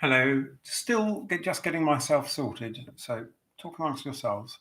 Hello, still just getting myself sorted, so talk amongst yourselves.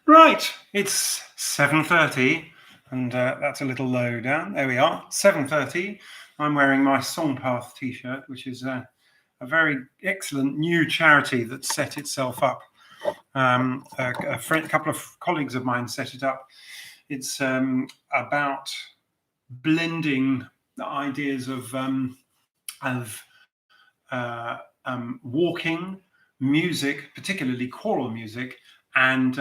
Right, it's 7:30, and that's a little low down. There we are, 7:30. I'm wearing my Songpath t-shirt, which is a very excellent new charity that set itself up. A couple of colleagues of mine set it up. It's about blending the ideas of walking, music, particularly choral music, and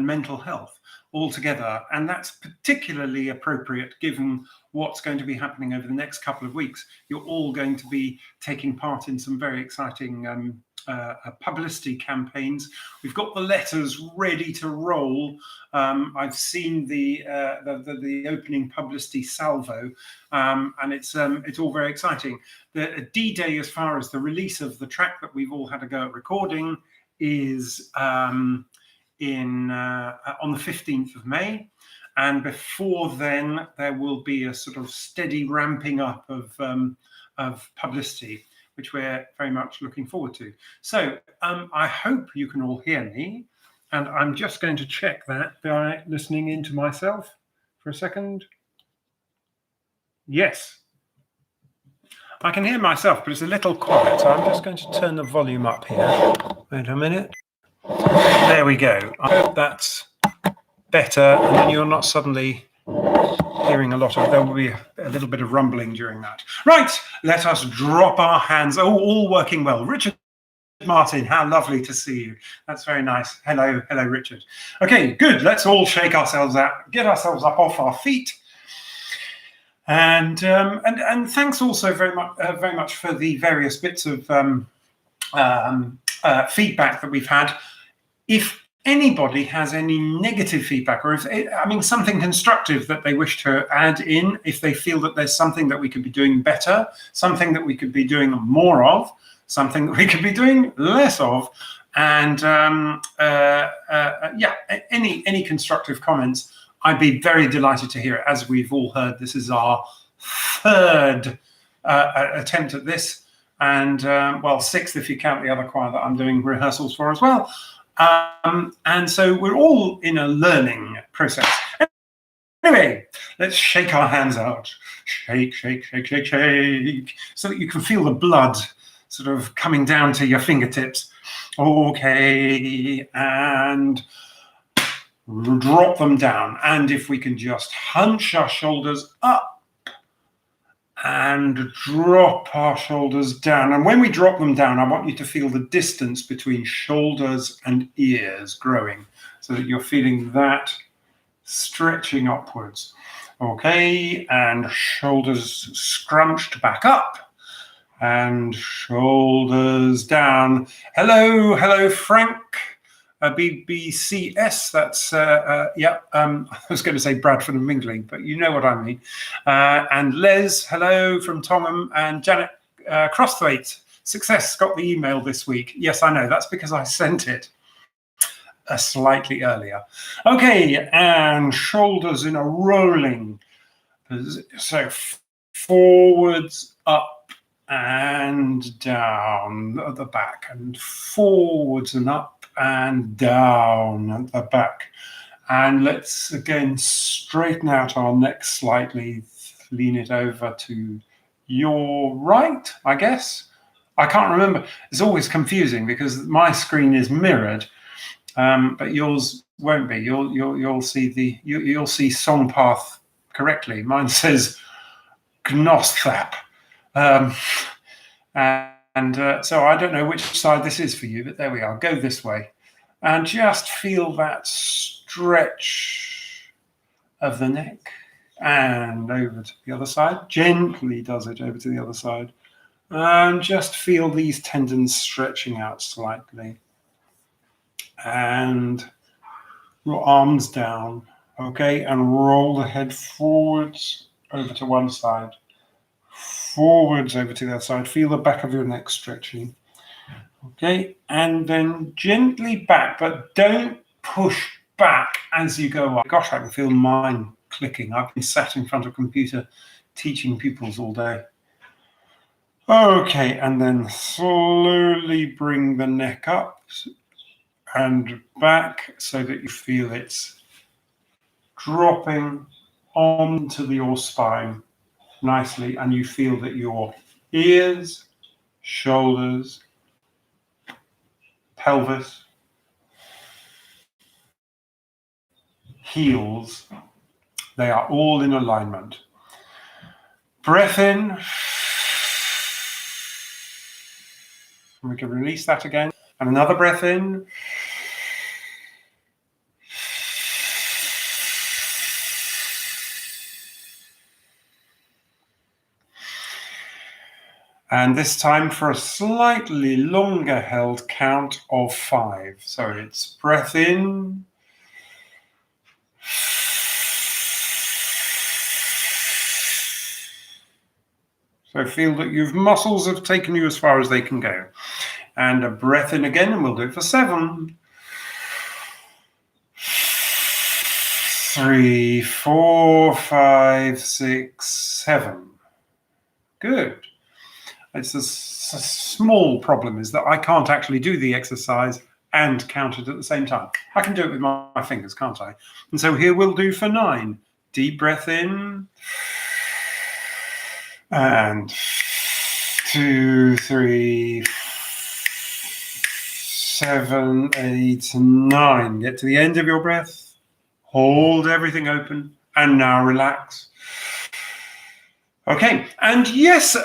mental health all together. And that's particularly appropriate given what's going to be happening over the next couple of weeks. You're all going to be taking part in some very exciting publicity campaigns. We've got the letters ready to roll. I've seen the opening publicity salvo, and it's all very exciting. The D-Day, as far as the release of the track that we've all had a go at recording, is on the 15th of May. And before then, there will be a sort of steady ramping up of publicity, which we're very much looking forward to. So I hope you can all hear me. And I'm just going to check that by listening into myself for a second. Yes. I can hear myself, but it's a little quiet. So I'm just going to turn the volume up here. Wait a minute. There we go. I hope that's better, and then you're not suddenly hearing a lot of, there will be a little bit of rumbling during that. Right, let us drop our hands. Oh, all working well. Richard Martin, how lovely to see you. That's very nice. Hello, Richard. Okay, good. Let's all shake ourselves out, get ourselves up off our feet. And thanks also very much for the various bits of feedback that we've had. If anybody has any negative feedback, or something constructive that they wish to add in, if they feel that there's something that we could be doing better, something that we could be doing more of, something that we could be doing less of, and any constructive comments, I'd be very delighted to hear it. As we've all heard, this is our third attempt at this, and sixth if you count the other choir that I'm doing rehearsals for as well. And so we're all in a learning process. Anyway, let's shake our hands out. Shake, shake, shake, shake, shake, so that you can feel the blood sort of coming down to your fingertips. Okay, and drop them down. And if we can just hunch our shoulders up and drop our shoulders down. And when we drop them down, I want you to feel the distance between shoulders and ears growing, so that you're feeling that stretching upwards. Okay, and shoulders scrunched back up and shoulders down. Hello, Frank. BBCS, that's, I was going to say Bradford and Mingling, but you know what I mean. And Les, hello from Tongham, and Janet Crossthwaite, success, got the email this week. Yes, I know, that's because I sent it slightly earlier. Okay, and shoulders in a rolling, so forwards, up and down at the back, and forwards and up and down at the back. And let's again straighten out our neck slightly, lean it over to your right, I guess. I can't remember. It's always confusing because my screen is mirrored, but yours won't be. You'll see you'll see song path correctly. Mine says Gnosthap. So I don't know which side this is for you, but there we are. Go this way. And just feel that stretch of the neck. And over to the other side. Gently does it over to the other side. And just feel these tendons stretching out slightly. And your arms down. Okay, and roll the head forwards over to one side. Forwards over to the other side. Feel the back of your neck stretching. Okay, and then gently back, but don't push back as you go up. Gosh, I can feel mine clicking. I've been sat in front of a computer teaching pupils all day. Okay, and then slowly bring the neck up and back so that you feel it's dropping onto your spine nicely, and you feel that your ears, shoulders, pelvis, heels, they are all in alignment. Breath in. We can release that again. And another breath in. And this time for a slightly longer held count of 5. So it's breath in. So feel that your muscles have taken you as far as they can go. And a breath in again, and we'll do it for 7. 3, 4, 5, 6, 7. Good. It's a small problem is that I can't actually do the exercise and count it at the same time. I can do it with my fingers, can't I? And so here we'll do for 9. Deep breath in. And 2, 3, 7, 8, 9. Get to the end of your breath. Hold everything open. And now relax. Okay, and yes,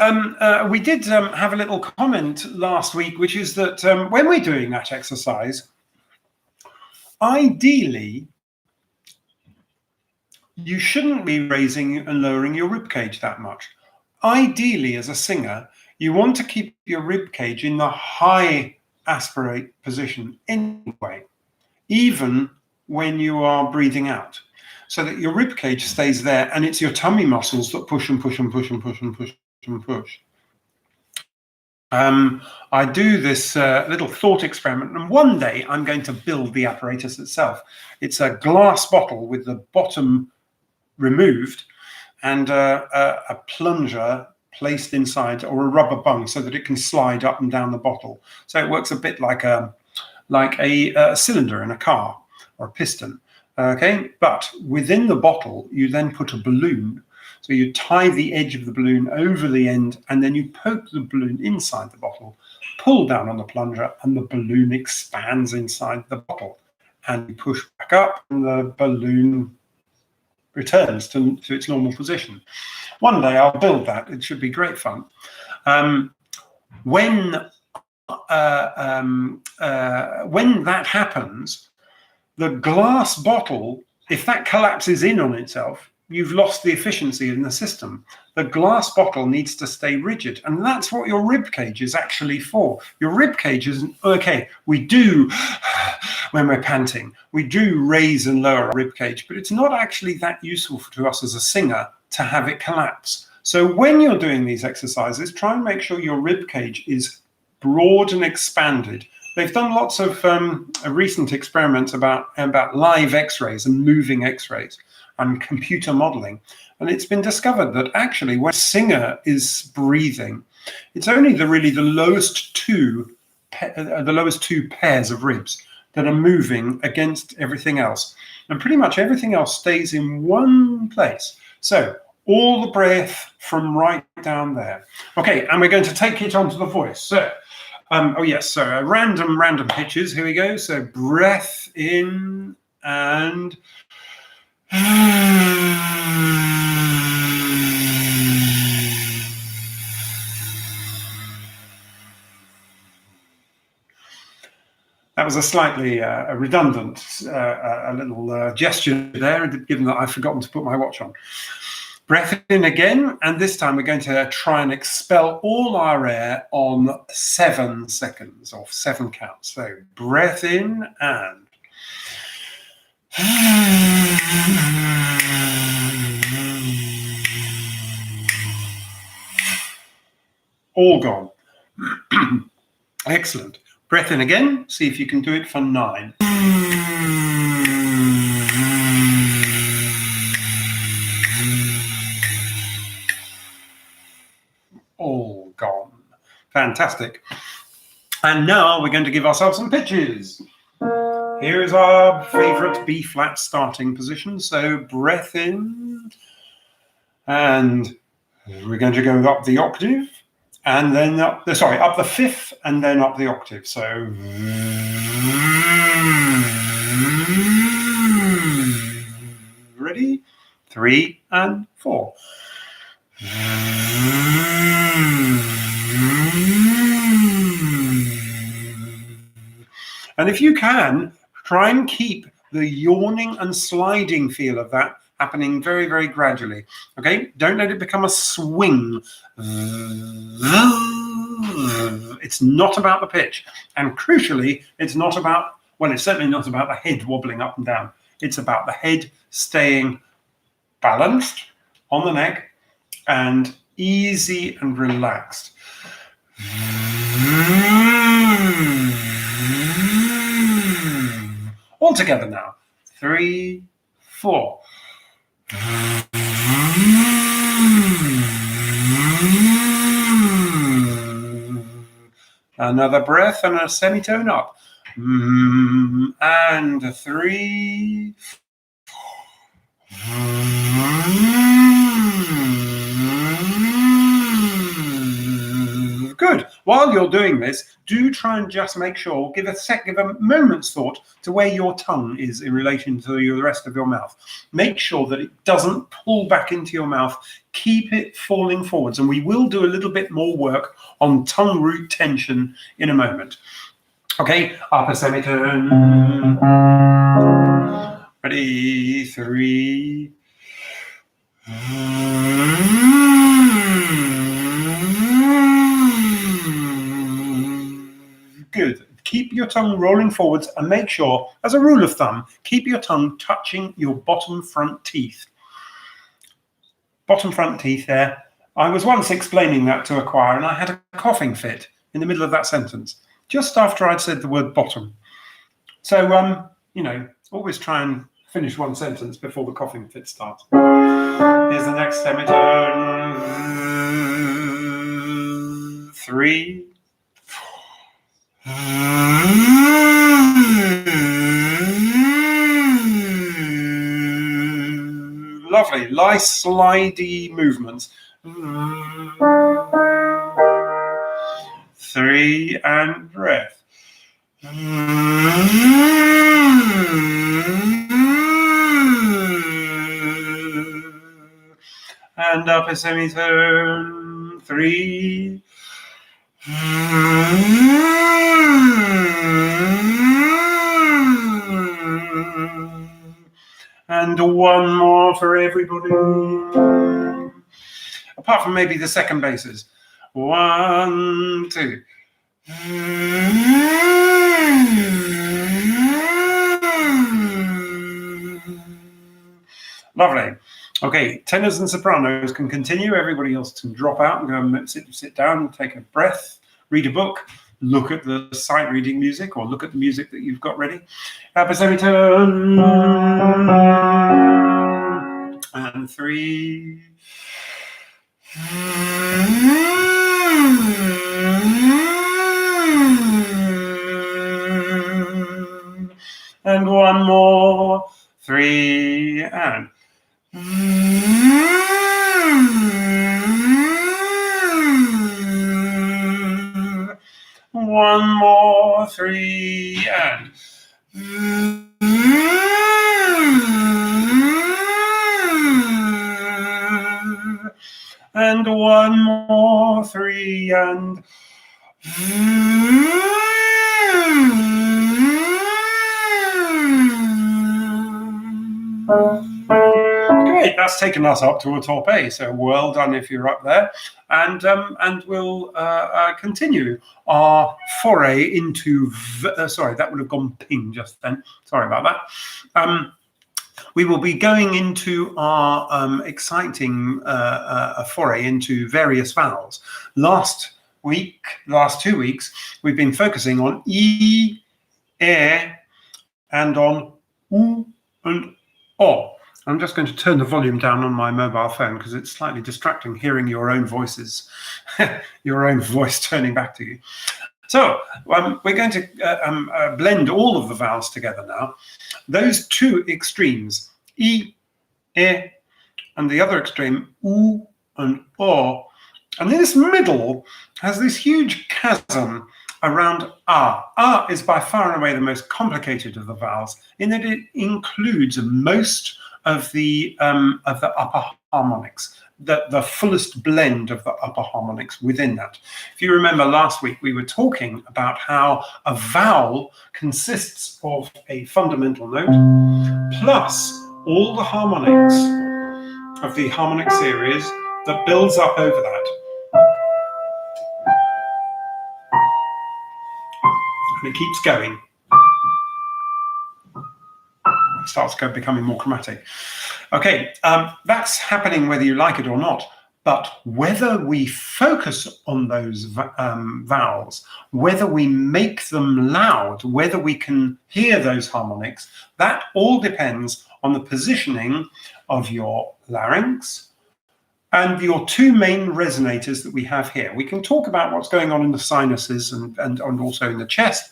we did have a little comment last week, which is that when we're doing that exercise, ideally, you shouldn't be raising and lowering your rib cage that much. Ideally, as a singer, you want to keep your rib cage in the high aspirate position anyway, even when you are breathing out, so that your rib cage stays there, and it's your tummy muscles that push and push and push and push and push and push. I do this little thought experiment, and one day I'm going to build the apparatus itself. It's a glass bottle with the bottom removed and a plunger placed inside, or a rubber bung, so that it can slide up and down the bottle. So it works a bit like a like a cylinder in a car or a piston. Okay, but within the bottle, you then put a balloon. So you tie the edge of the balloon over the end, and then you poke the balloon inside the bottle, pull down on the plunger, and the balloon expands inside the bottle. And you push back up, and the balloon returns to its normal position. One day I'll build that. It should be great fun. When that happens, the glass bottle, if that collapses in on itself, you've lost the efficiency in the system. The glass bottle needs to stay rigid, and that's what your rib cage is actually for. Your rib cage is, okay, we do, when we're panting, we do raise and lower our rib cage, but it's not actually that useful to us as a singer to have it collapse. So when you're doing these exercises, try and make sure your rib cage is broad and expanded. They've done lots of recent experiments about live x-rays and moving x-rays and computer modeling. And it's been discovered that actually when a singer is breathing, it's only the lowest two pairs of ribs that are moving against everything else. And pretty much everything else stays in one place. So all the breath from right down there. Okay, and we're going to take it onto the voice. So, so random pitches. Here we go. So breath in and that was a slightly redundant little gesture there, given that I've forgotten to put my watch on. Breath in again, and this time we're going to try and expel all our air on 7 seconds, or 7 counts. So breath in and all gone. Excellent. Breath in again. See if you can do it for 9. All gone. Fantastic. And now we're going to give ourselves some pitches. Here is our favorite B flat starting position. So breath in, and we're going to go up the octave, and then up the fifth, and then up the octave. So ready? 3 and 4. And if you can, try and keep the yawning and sliding feel of that happening very, very gradually. Okay? Don't let it become a swing. It's not about the pitch. And crucially, it's certainly not about the head wobbling up and down. It's about the head staying balanced on the neck and easy and relaxed. All together now. 3, 4. Another breath and a semitone up. And 3. Good. While you're doing this, do try and just make sure, give a moment's thought to where your tongue is in relation to the rest of your mouth. Make sure that it doesn't pull back into your mouth. Keep it falling forwards. And we will do a little bit more work on tongue root tension in a moment. Okay, upper semitone. Ready? 3. Good. Keep your tongue rolling forwards and make sure, as a rule of thumb, keep your tongue touching your bottom front teeth. Bottom front teeth there. I was once explaining that to a choir and I had a coughing fit in the middle of that sentence, just after I'd said the word bottom. So, always try and finish one sentence before the coughing fit starts. Here's the next semitone. 3, 4. Lovely, nice slidey movements. 3 and breath. And upper semitone. 3. And one more for everybody. Apart from maybe the second basses. 1, 2. Lovely. Okay, tenors and sopranos can continue. Everybody else can drop out and go and sit down, take a breath, read a book, look at the sight reading music, or look at the music that you've got ready. Upper semitone. And 3. And one more. 3 and. One more. 3 and. And one more. 3 and. Great, that's taken us up to a top A, so well done if you're up there. And we'll continue our foray into, sorry, that would have gone ping just then. Sorry about that. We will be going into our exciting foray into various vowels. Last 2 weeks, we've been focusing on E, E, and on U and O. I'm just going to turn the volume down on my mobile phone because it's slightly distracting hearing your own voices, your own voice turning back to you. So we're going to blend all of the vowels together now. Those two extremes, E, E, and the other extreme, U and O. And this middle has this huge chasm around A. A is by far and away the most complicated of the vowels in that it includes most of the upper harmonics, the fullest blend of the upper harmonics within that. If you remember last week, we were talking about how a vowel consists of a fundamental note plus all the harmonics of the harmonic series that builds up over that. And it keeps going. It starts becoming more chromatic. Okay, that's happening whether you like it or not. But whether we focus on those vowels, whether we make them loud, whether we can hear those harmonics, that all depends on the positioning of your larynx and your two main resonators that we have here. We can talk about what's going on in the sinuses and also in the chest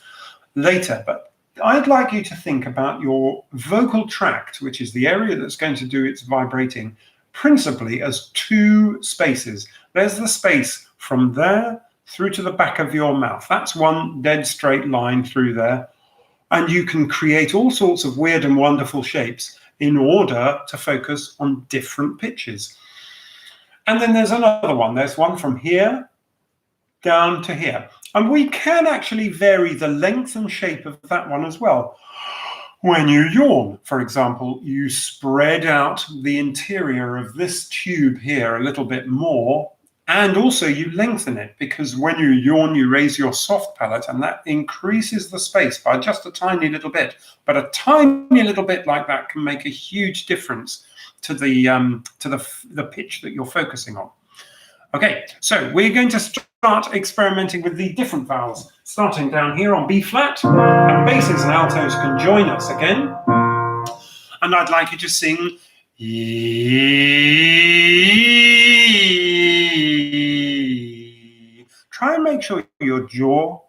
later, but I'd like you to think about your vocal tract, which is the area that's going to do its vibrating, principally as two spaces. There's the space from there through to the back of your mouth. That's one dead straight line through there. And you can create all sorts of weird and wonderful shapes in order to focus on different pitches. And then there's another one. There's one from here down to here. And we can actually vary the length and shape of that one as well. When you yawn, for example, you spread out the interior of this tube here a little bit more, and also you lengthen it, because when you yawn, you raise your soft palate, and that increases the space by just a tiny little bit. But a tiny little bit like that can make a huge difference to the pitch that you're focusing on. Okay, so we're going to start experimenting with the different vowels, starting down here on B flat, and basses and altos can join us again. And I'd like you to sing E. Try and make sure your jaw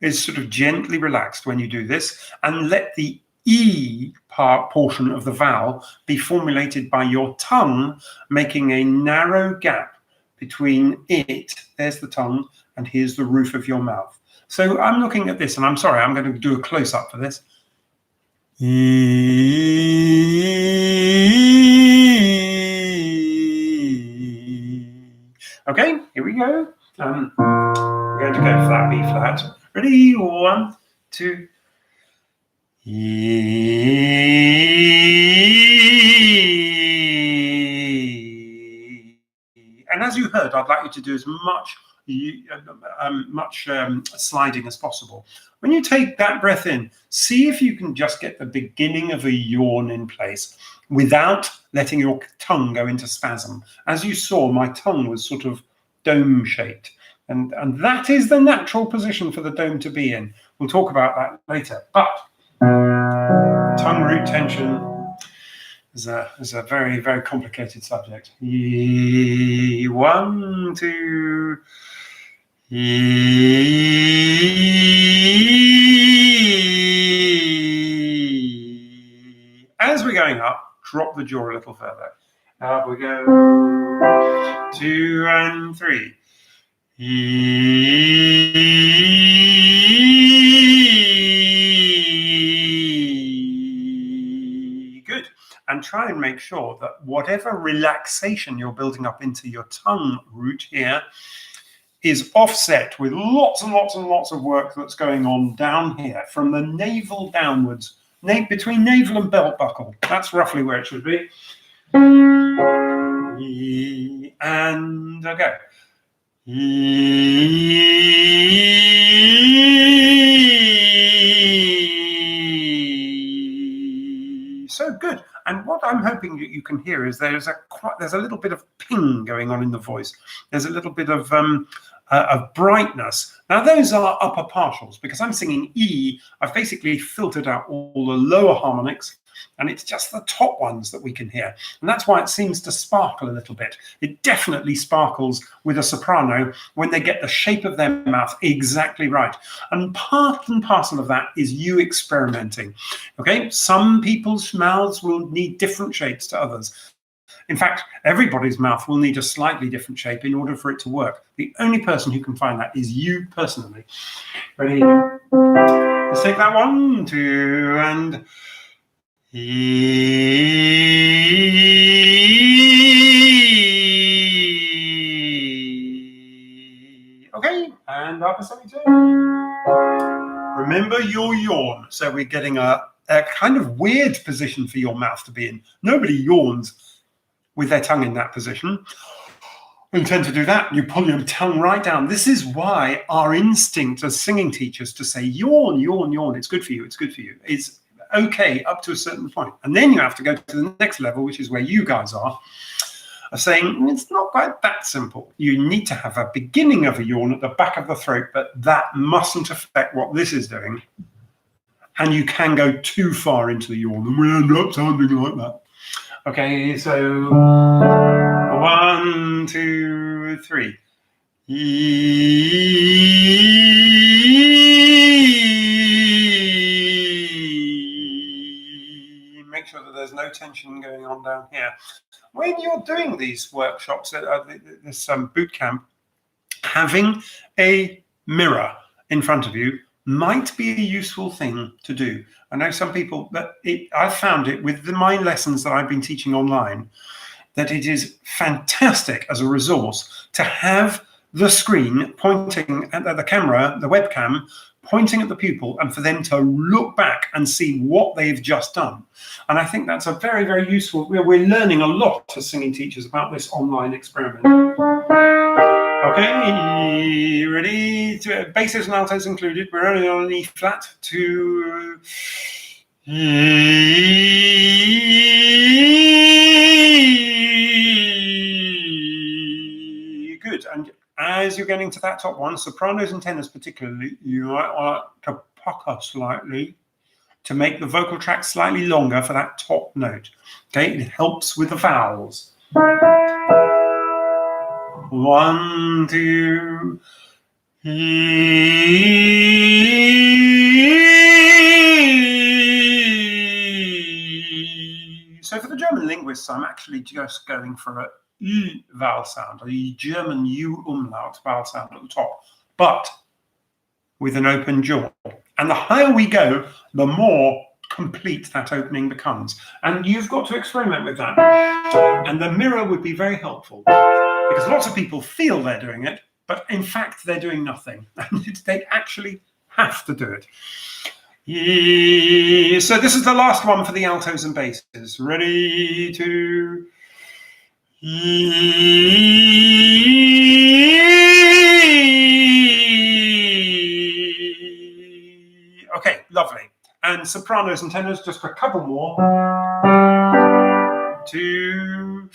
is sort of gently relaxed when you do this, and let the E portion of the vowel be formulated by your tongue, making a narrow gap between it, there's the tongue, and here's the roof of your mouth. So I'm looking at this, and I'm sorry, I'm going to do a close-up for this. Okay, here we go. We're going to go for that B flat. Ready? 1, 2. And as you heard, I'd like you to do as much sliding as possible. When you take that breath in, see if you can just get the beginning of a yawn in place without letting your tongue go into spasm. As you saw, my tongue was sort of dome-shaped. And that is the natural position for the dome to be in. We'll talk about that later. But tongue root tension is a very, very complicated subject. 1, 2. As we're going up, drop the jaw a little further. Up we go. 2 and 3. Good. And try and make sure that whatever relaxation you're building up into your tongue root here is offset with lots and lots and lots of work that's going on down here from the navel downwards, between navel and belt buckle. That's roughly where it should be. And okay. So good. And what I'm hoping that you can hear is there's a little bit of ping going on in the voice. There's a little bit of brightness. Now those are upper partials. Because I'm singing E, I've basically filtered out all the lower harmonics, and it's just the top ones that we can hear. And that's why it seems to sparkle a little bit. It definitely sparkles with a soprano when they get the shape of their mouth exactly right. And part and parcel of that is you experimenting. Okay, some people's mouths will need different shapes to others. In fact, everybody's mouth will need a slightly different shape in order for it to work. The only person who can find that is you personally. Ready? Let's take that 1, 2, and okay, and upper semi-tone. Remember your yawn. So we're getting a kind of weird position for your mouth to be in. Nobody yawns with their tongue in that position. We tend to do that. You pull your tongue right down. This is why our instinct as singing teachers to say yawn, yawn, yawn. It's good for you. It's good for you. It's okay up to a certain point. And then you have to go to the next level, which is where you guys are saying it's not quite that simple. You need to have a beginning of a yawn at the back of the throat, but that mustn't affect what this is doing. And you can go too far into the yawn and we end up sounding like that. Okay, so 1, 2, 3. Make sure that there's no tension going on down here. When you're doing these workshops, this boot camp, having a mirror in front of you might be a useful thing to do. I know some people, but I've found it with my lessons that I've been teaching online, that it is fantastic as a resource to have the screen pointing at the camera, the webcam, pointing at the pupil, and for them to look back and see what they've just done. And I think that's a very, very useful, we're learning a lot as singing teachers about this online experiment. Okay, ready? Basses and altos included. We're only on an E flat. 2. Good. And as you're getting to that top one, sopranos and tenors particularly, you might want to pucker slightly to make the vocal tract slightly longer for that top note. Okay, it helps with the vowels. 1, 2. voice, so I'm actually just going for a U vowel sound, a German U umlaut vowel sound at the top, but with an open jaw. And the higher we go, the more complete that opening becomes. And you've got to experiment with that. And the mirror would be very helpful, because lots of people feel they're doing it, but in fact they're doing nothing. And they actually have to do it. So this is the last one for the altos and basses. Ready to... Okay, lovely. And sopranos and tenors, just a couple more. 2.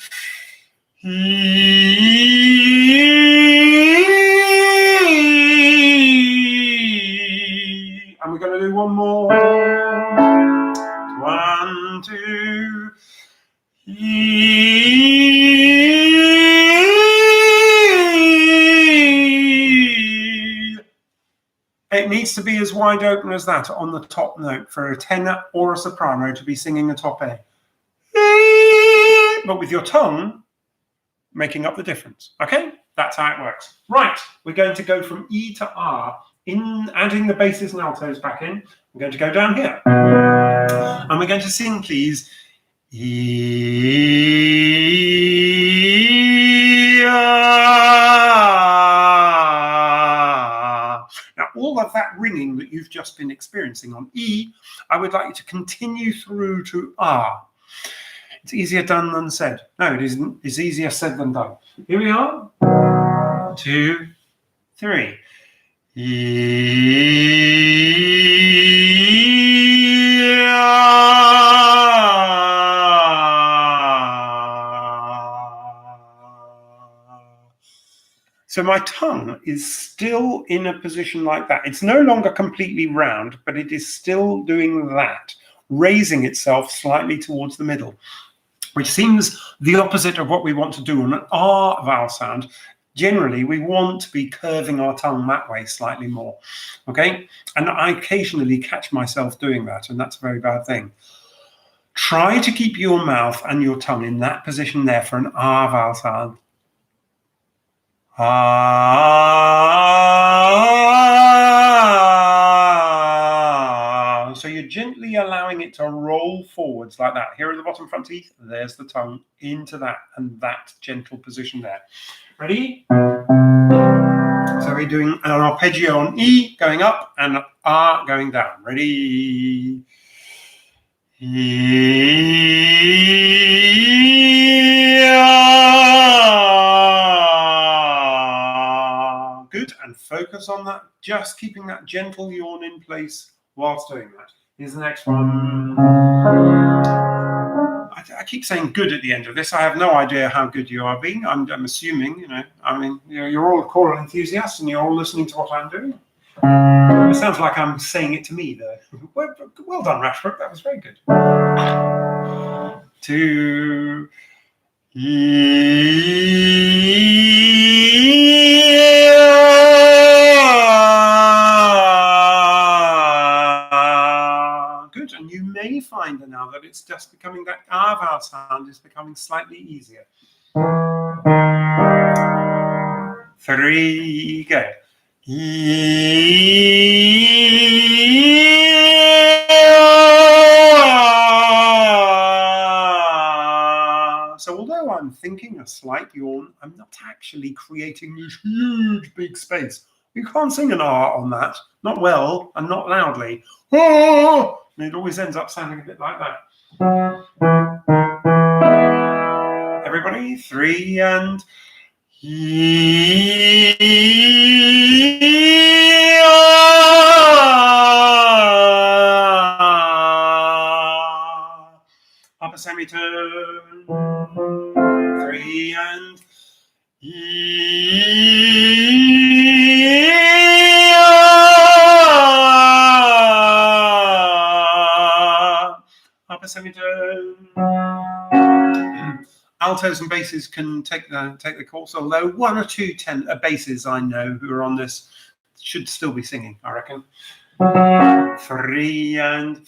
And we're going to do one more. 1, 2. It needs to be as wide open as that on the top note for a tenor or a soprano to be singing the top A. But with your tongue making up the difference. Okay? That's how it works. Right, we're going to go from E to R, adding the basses and altos back in. We're going to go down here. And we're going to sing, please, E, R. Now, all of that ringing that you've just been experiencing on E, I would like you to continue through to R. It's easier done than said. No, it isn't. It's easier said than done. Here we are. 2, 3. So my tongue is still in a position like that. It's no longer completely round, but it is still doing that, raising itself slightly towards the middle, which seems the opposite of what we want to do on an R vowel sound. Generally, we want to be curving our tongue that way slightly more, okay? And I occasionally catch myself doing that, and that's a very bad thing. Try to keep your mouth and your tongue in that position there for an R vowel sound. Ah. So you're gently allowing it to roll forwards like that. Here are the bottom front teeth. There's the tongue into that and that gentle position there. Ready? So we're doing an arpeggio on E going up and R going down. Ready? Good, and focus on that, just keeping that gentle yawn in place whilst doing that. Here's the next one. I keep saying good at the end of this. I have no idea how good you are being. I'm assuming, you're all choral enthusiasts and you're all listening to what I'm doing. It sounds like I'm saying it to me, though. Well done, Rashbrook. That was very good. 2. Good, and you may find now that it's just becoming that R vowel sound is becoming slightly easier. 3, go. So although I'm thinking a slight yawn, I'm not actually creating this huge big space. You can't sing an R on that, not well and not loudly. And it always ends up sounding a bit like that. Everybody, 3 and upper semitone, 3 and upper semitone. Altos and basses can take the course, although 1 or 2 basses I know who are on this should still be singing, I reckon. 3 and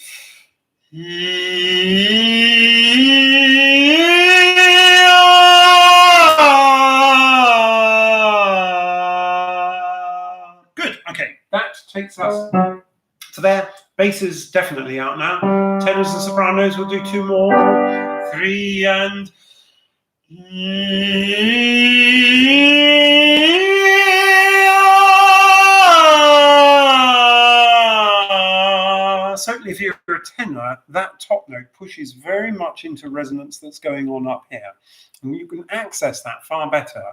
that takes us to there. Bass is definitely out now. Tenors and sopranos, we'll do 2 more. 3 and... Certainly if you're a tenor, that top note pushes very much into resonance that's going on up here. And you can access that far better.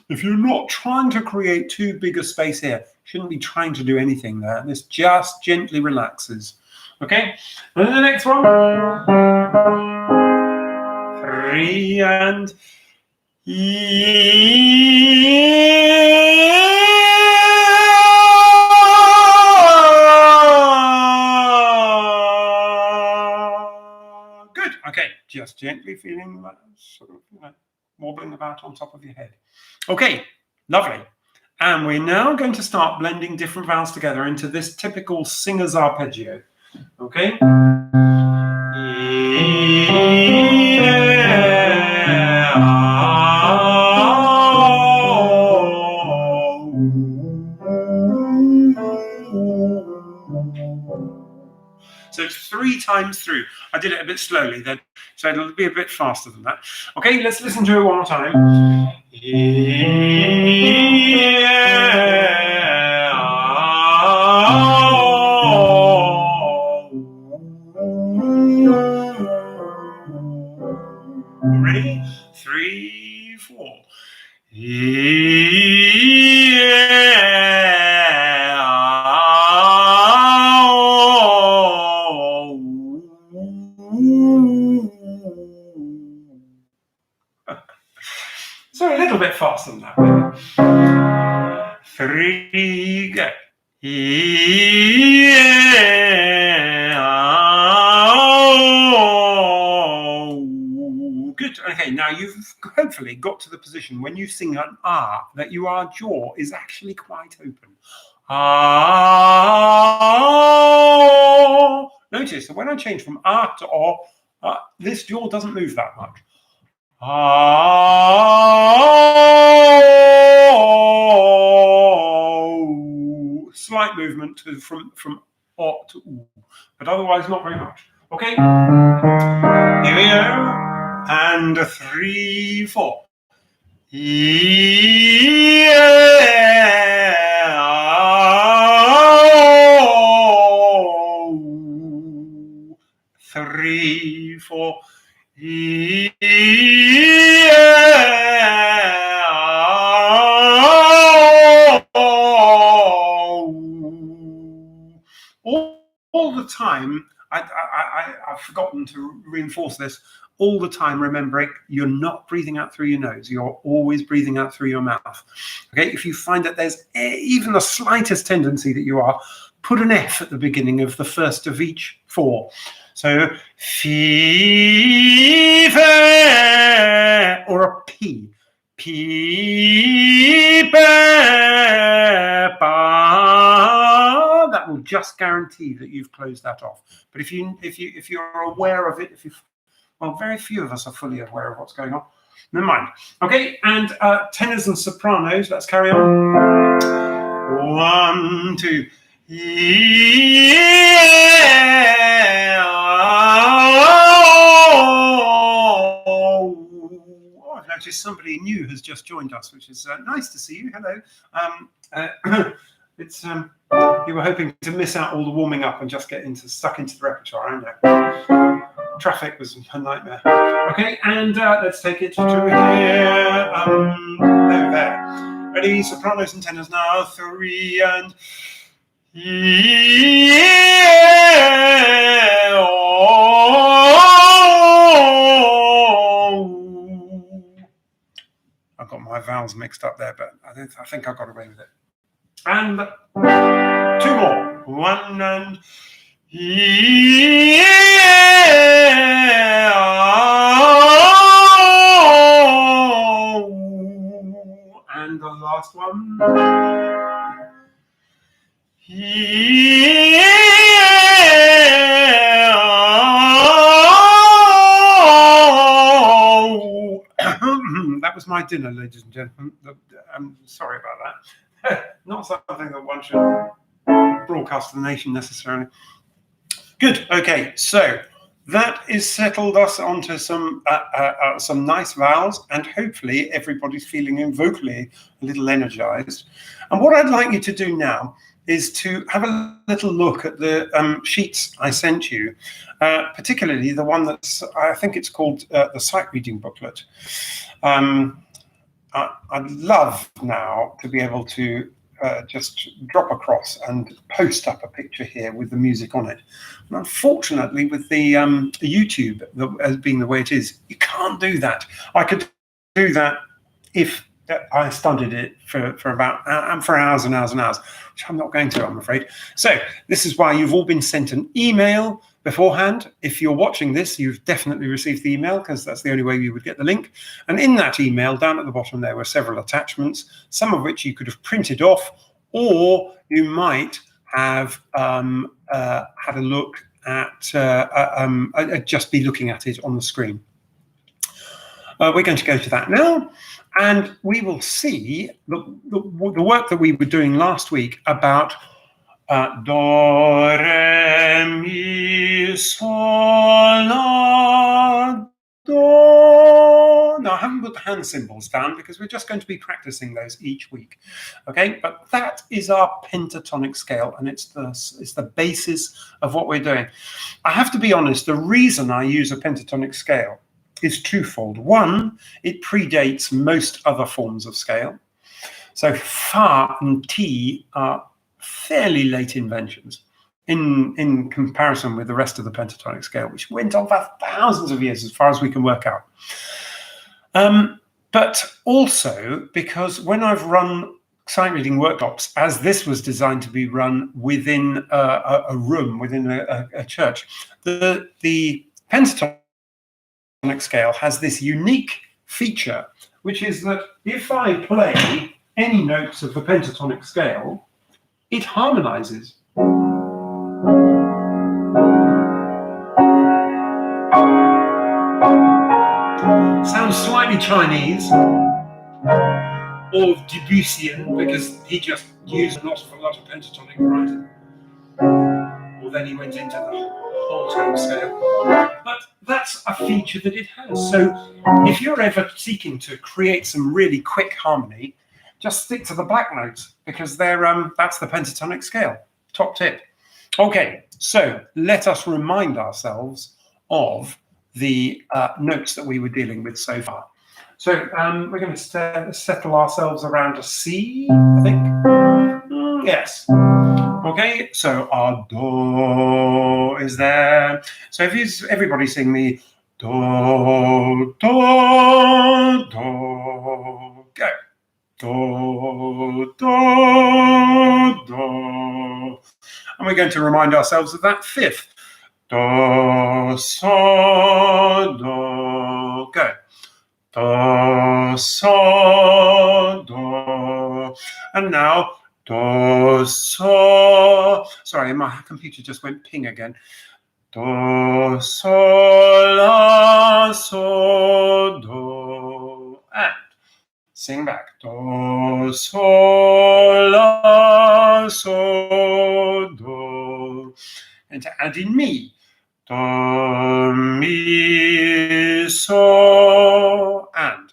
If you're not trying to create too big a space here, you shouldn't be trying to do anything there. This just gently relaxes. Okay? And then the next one. 3 and... Good. Okay, just gently feeling that sort of, wobbling about on top of your head. Okay, lovely. And we're now going to start blending different vowels together into this typical singer's arpeggio. Okay? So it's 3 times through. I did it a bit slowly then, so it'll be a bit faster than that. Okay, let's listen to it one more time. Ready? 3, 4. So a little bit faster than that, maybe. 3, go. Good. Okay, now you've hopefully got to the position when you sing an ah that your jaw is actually quite open. Ah. Notice that when I change from ah to oh, this jaw doesn't move that much. Oh, slight movement from oh to ooh, but otherwise not very much. Okay, here we go, and 3, 4. Oh, 3, 4. All the time, I've forgotten to reinforce this. All the time, remembering you're not breathing out through your nose. You're always breathing out through your mouth. Okay, if you find that there's even the slightest tendency that you are, put an F at the beginning of the first of each 4. So, fee, fe, or a P. P, be, ba. That will just guarantee that you've closed that off. But if you're aware of it, well, very few of us are fully aware of what's going on. Never mind. Okay, and tenors and sopranos. Let's carry on. 1, 2. I've noticed somebody new has just joined us, which is nice to see you. Hello. It's you were hoping to miss out all the warming up and just get stuck into the repertoire, I know. Traffic was a nightmare. Okay, and let's take it to here. There. Ready? Sopranos and tenors now. 3 and. I got my vowels mixed up there, but I think I got away with it. And 2 more. 1 and. And the last one. That was my dinner, ladies and gentlemen. I'm sorry about that. Not something that one should broadcast to the nation necessarily. Good. Okay, so that is settled us onto some nice vowels, and hopefully everybody's feeling vocally a little energized. And what I'd like you to do now is to have a little look at the sheets I sent you, particularly the one that's, I think it's called the sight reading booklet. I'd love now to be able to just drop across and post up a picture here with the music on it. And unfortunately, with the YouTube as being the way it is, you can't do that. I could do that if I studied it for hours and hours and hours, which I'm not going to, I'm afraid. So this is why you've all been sent an email beforehand. If you're watching this, you've definitely received the email, because that's the only way you would get the link. And in that email, down at the bottom, there were several attachments, some of which you could have printed off, or you might have had a look at, just be looking at it on the screen. We're going to go to that now, and we will see the work that we were doing last week about do, re, mi, sol, la, do. Now, I haven't put the hand symbols down because we're just going to be practicing those each week. Okay, but that is our pentatonic scale, and it's the basis of what we're doing. I have to be honest, the reason I use a pentatonic scale is twofold. One, it predates most other forms of scale. So fa and ti are fairly late inventions in comparison with the rest of the pentatonic scale, which went on for thousands of years as far as we can work out. But also because when I've run sight reading workshops, as this was designed to be run within a room, within a church, the pentatonic scale has this unique feature, which is that if I play any notes of the pentatonic scale, it harmonizes. Sounds slightly Chinese or Debussyan, because he just used an awful lot of pentatonic writing. Or then he went into the whole tone scale. But that's a feature that it has. So if you're ever seeking to create some really quick harmony, just stick to the black notes, because that's the pentatonic scale. Top tip. Okay, so let us remind ourselves of the notes that we were dealing with so far. So we're going to settle ourselves around a C, I think. Yes. Okay, so our do is there. So if everybody sing me do, do, do, go. Do, do, do. And we're going to remind ourselves of that fifth. Do, so, do, go. Do, so, do. And now, do, so. Sorry, my computer just went ping again. Do, so, la, so, do. And sing back. Do, sol, la, so, do. And to add in mi. Do, mi, so, and.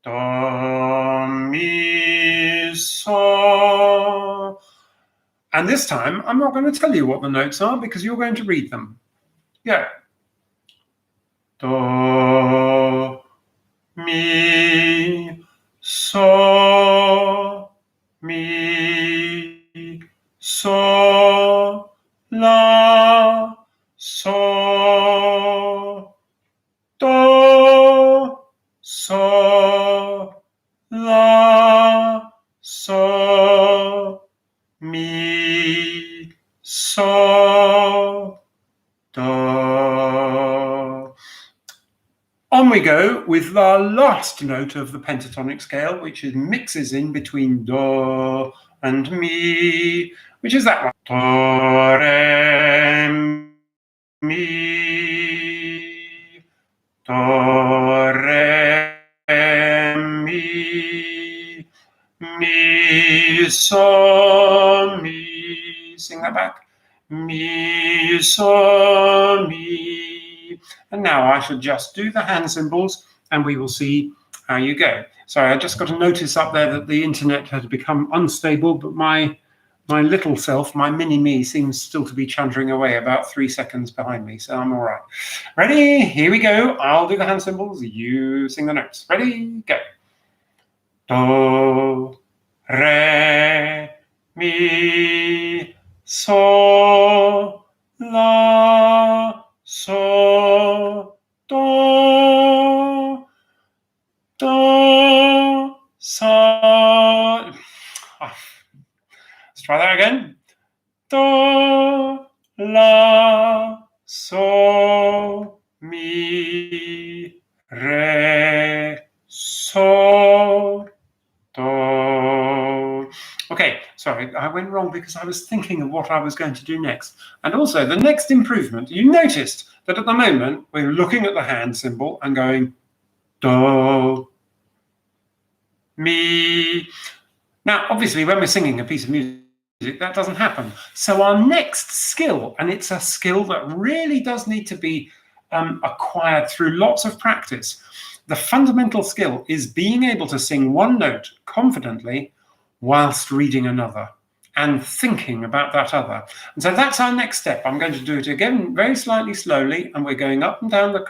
Do, mi, so. And this time, I'm not going to tell you what the notes are, because you're going to read them. Yeah. Do, mi, so, mi, so, la, so, do, so, la, so, mi, so, do. On we go with the last note of the pentatonic scale, which mixes in between do and mi, which is that one. Do, re, mi, do, re, mi, mi, so, Sing that back. Mi, sol, mi. And now I should just do the hand symbols and we will see how you go. Sorry, I just got a notice up there that the internet had become unstable, but my little self, my mini me, seems still to be chantering away about 3 seconds behind me, so I'm all right. Ready? Here we go. I'll do the hand symbols. You sing the notes. Ready? Go. Do, re, mi, sol, la, sol, do, do, sol. Let's try that again. Do, la, sol, mi, re, sol, do. Okay, sorry, I went wrong because I was thinking of what I was going to do next. And also, the next improvement, you noticed that at the moment, we're looking at the hand symbol and going, do, mi. Now, obviously, when we're singing a piece of music, that doesn't happen. So our next skill, and it's a skill that really does need to be acquired through lots of practice. The fundamental skill is being able to sing one note confidently whilst reading another and thinking about that other. And so that's our next step. I'm going to do it again very slightly slowly, and we're going up and down the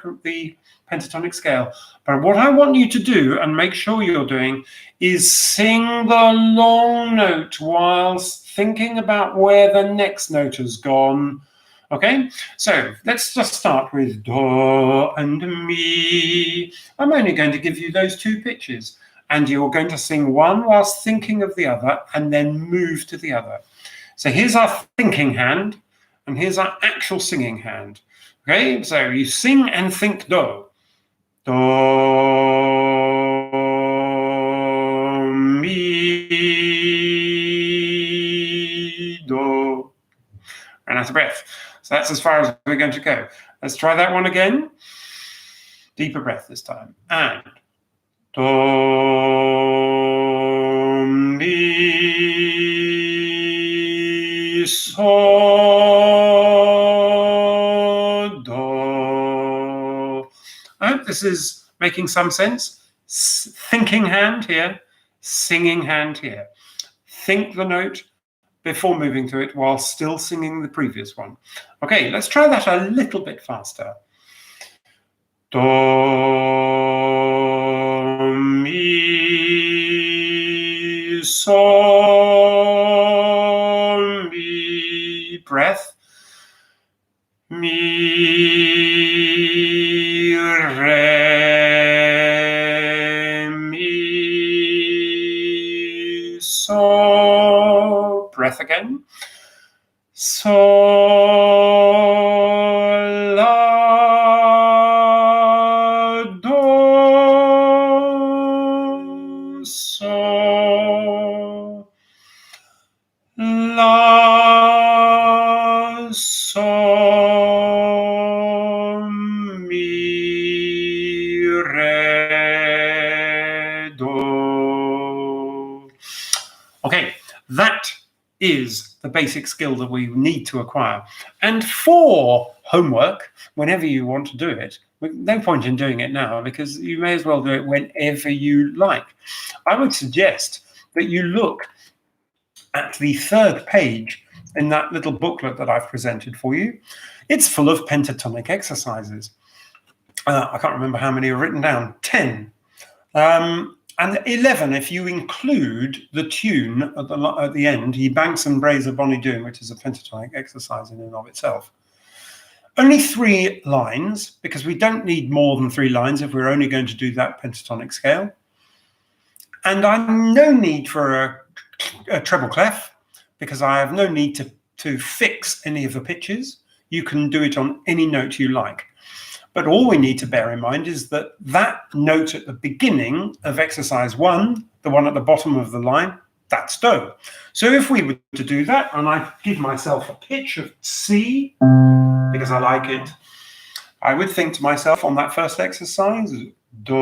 pentatonic scale. But what I want you to do, and make sure you're doing, is sing the long note whilst thinking about where the next note has gone. Okay, so let's just start with do and mi. I'm only going to give you those 2 pitches, and you're going to sing one whilst thinking of the other and then move to the other. So here's our thinking hand, and here's our actual singing hand. Okay, so you sing and think do. Do, mi, do. And out of breath. So that's as far as we're going to go. Let's try that one again. Deeper breath this time. And do, mi, sol, do. I hope this is making some sense. Thinking hand here, singing hand here. Think the note before moving to it while still singing the previous one. Okay, let's try that a little bit faster. Do, mi, sol, mi, breath, mi, re, mi, sol, breath again, sol, la, do, sol, la, sol, mi, re, do. Okay, that is the basic skill that we need to acquire. And for homework, whenever you want to do it, no point in doing it now because you may as well do it whenever you like. I would suggest that you look at the 3rd page in that little booklet that I've presented for you. It's full of pentatonic exercises. I can't remember how many are written down, 10. And 11 if you include the tune at the end, Ye Banks and Braes of Bonnie Doon, which is a pentatonic exercise in and of itself. Only 3 lines, because we don't need more than 3 lines if we're only going to do that pentatonic scale. And I'm no need for a treble clef, because I have no need to fix any of the pitches. You can do it on any note you like. But all we need to bear in mind is that that note at the beginning of exercise 1, the one at the bottom of the line, that's do. So if we were to do that, and I give myself a pitch of C, because I like it, I would think to myself on that first exercise, do,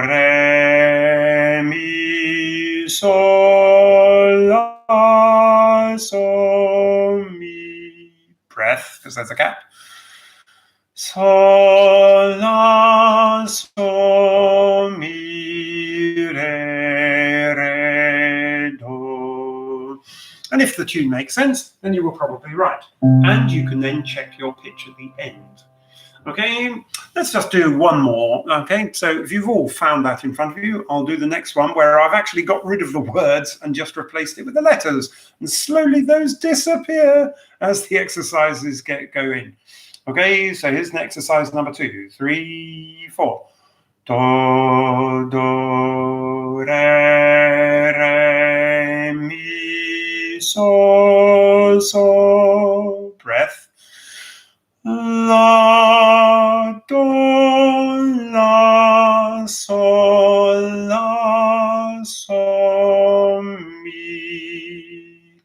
re, mi, sol, la, sol, breath, because there's a gap. Sol, la, sol, mi, re, do. And if the tune makes sense, then you were probably right. And you can then check your pitch at the end. Okay, let's just do one more. Okay, so if you've all found that in front of you, I'll do the next one where I've actually got rid of the words and just replaced it with the letters. And slowly those disappear as the exercises go in. Okay, so here's an exercise number 2, 3, 4. Do, do, re, mi, sol, sol. Breath. La, do, la, sol, la, sol, mi.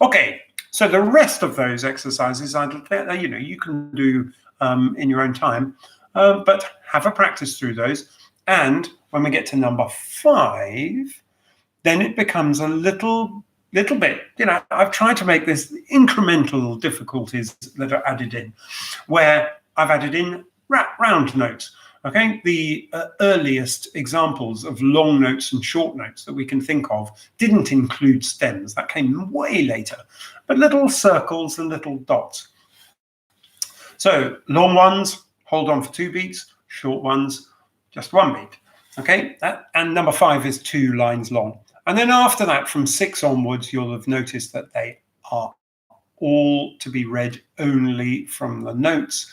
Okay, so the rest of those exercises, you can do in your own time, but have a practice through those. And when we get to number 5, then it becomes a little bit, I've tried to make this incremental difficulties that are added in, where I've added in round notes. Okay, the earliest examples of long notes and short notes that we can think of didn't include stems. That came way later, but little circles and little dots. So long ones, hold on for 2 beats, short ones, just 1 beat. Okay, and number 5 is 2 lines long. And then after that, from 6 onwards, you'll have noticed that they are all to be read only from the notes.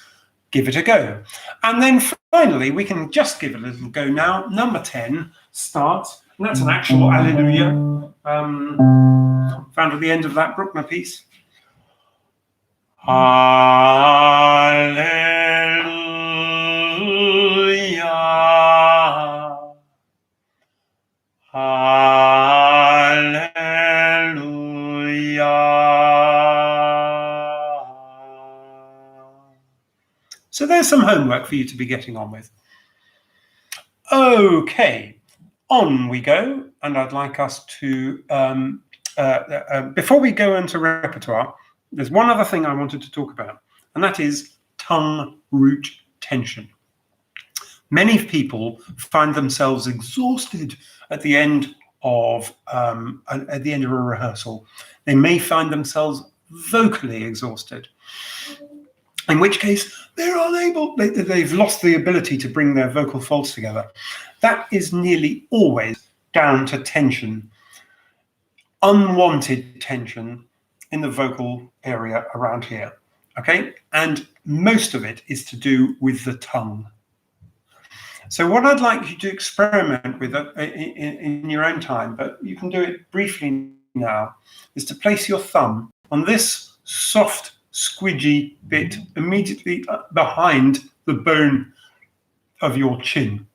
Give it a go. And then finally, we can just give it a little go now. Number 10 starts, and that's an actual Alleluia found at the end of that Bruckner piece. Alleluia. So there's some homework for you to be getting on with. Okay, on we go. And I'd like us to, before we go into repertoire, there's one other thing I wanted to talk about, and that is tongue root tension. Many people find themselves exhausted at the end of a rehearsal. They may find themselves vocally exhausted, in which case they're unable, they've lost the ability to bring their vocal folds together. That is nearly always down to tension, unwanted tension in the vocal area around here, okay? And most of it is to do with the tongue. So what I'd like you to experiment with in your own time, but you can do it briefly now, is to place your thumb on this soft, squidgy bit immediately behind the bone of your chin.